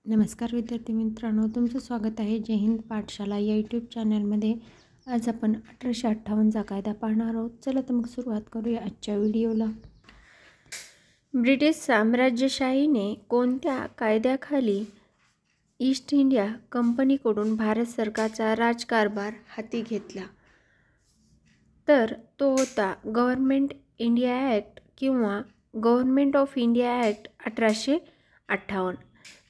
नमस्कार विद्यार्थी मित्रांनो, तुमचं स्वागत आहे जय हिंद पाठशाला या यूट्यूब चॅनलमध्ये। आज आपण 1858चा कायदा पाहणार आहोत। चला तर मग सुरुवात करूया आजच्या व्हिडिओला। ब्रिटिश साम्राज्यशाहीने कोणत्या कायद्याखाली ईस्ट इंडिया कंपनीकडून भारत सरकारचा राजकारभार हाती घेतला? तर तो होता गव्हर्नमेंट इंडिया ॲक्ट किंवा गव्हर्नमेंट ऑफ इंडिया ॲक्ट 1858।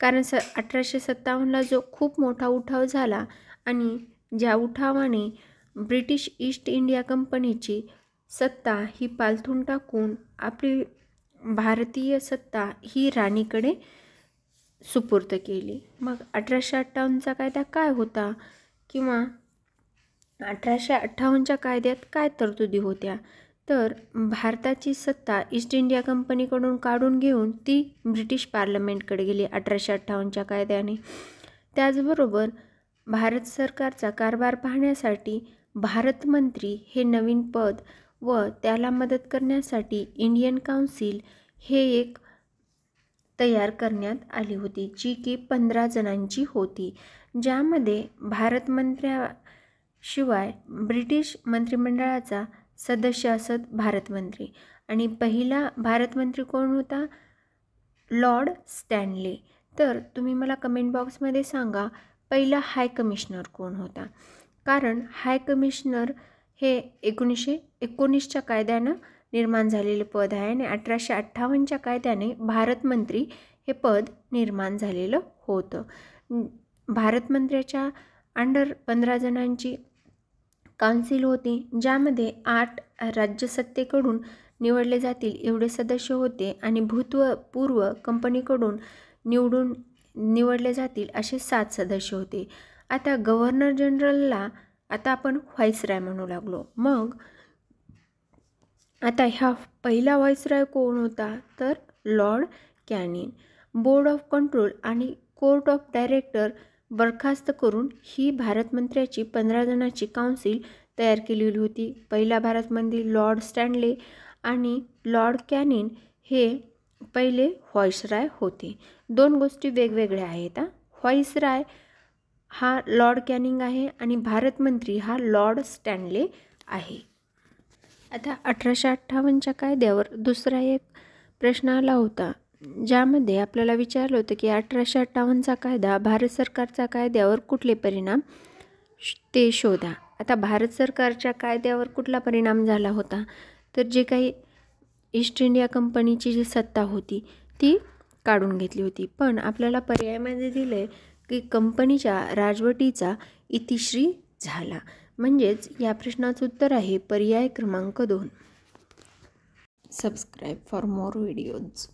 कारण 1857ला जो खूप मोठा उठाव झाला आणि ज्या उठावाने ब्रिटिश ईस्ट इंडिया कंपनीची सत्ता ही पालथून टाकून आपली भारतीय सत्ता ही राणीकडे सुपूर्द केली। मग 1858चा कायदा काय होता किंवा 1858च्या कायद्यात काय तरतुदी होत्या? तर भारताची सत्ता ईस्ट इंडिया कंपनीकडून काढून घेऊन ती ब्रिटिश पार्लमेंटकडे गेली 1858च्या कायद्याने। त्याचबरोबर भारत सरकारचा कारभार पाहण्यासाठी भारत मंत्री हे नवीन पद व त्याला मदत करण्यासाठी इंडियन काउन्सिल हे एक तयार करण्यात आली होती, जी की 15 जणांची होती, ज्यामध्ये भारत मंत्र्याशिवाय ब्रिटिश मंत्रिमंडळाचा सदस्य असत भारत मंत्री। आणि पहिला भारत मंत्री कोण होता? Lord Stanley. तर तुम्ही मला कमेंट बॉक्समध्ये सांगा पहिला हाय कमिशनर कोण होता? कारण हाय कमिशनर हे 1919च्या कायद्यानं निर्माण झालेले पद आहे आणि 1858च्या कायद्याने भारत मंत्री हे पद निर्माण झालेलं होतं। भारत मंत्र्याच्या अंडर 15 जणांची काउन्सिल होती, ज्यामध्ये 8 राज्यसत्तेकडून निवडले जातील एवढे सदस्य होते आणि भूतपूर्व कंपनीकडून निवडले जातील असे 7 सदस्य होते। आता गव्हर्नर जनरलला आता आपण व्हाईसरॉय म्हणू लागलो। मग आता ह्या पहिला व्हाईसरॉय कोण होता? तर Lord Canning. Board of control आणि कोर्ट ऑफ डायरेक्टर बरखास्त करून ही भारत मंत्र्याची 15 जणांची काउन्सिल तयार केलेली होती। पहिला भारत मंत्री लॉर्ड स्टॅनले आणि लॉर्ड कॅनिंग हे पहिले व्हाईसरॉय होते। दोन गोष्टी वेगवेगळ्या आहेत। व्हाईसरॉय हा लॉर्ड कॅनिंग आहे आणि भारत मंत्री हा लॉर्ड स्टॅनले आहे। आता 1858च्या कायद्यावर दुसरा एक प्रश्न आला होता, ज्यामध्ये आपल्याला विचारलं होतं की 1858चा कायदा भारत सरकारच्या कायद्यावर कुठले परिणाम ते शोधा। आता भारत सरकारच्या कायद्यावर कुठला परिणाम झाला होता? तर जे काही ईस्ट इंडिया कंपनीची जी सत्ता होती ती काढून घेतली होती, पण आपल्याला पर्यायामध्ये दिले की कंपनीच्या राजवटीचा इतिश्री झाला। म्हणजेच या प्रश्नाचं उत्तर आहे पर्याय क्रमांक 2। Subscribe for more videos.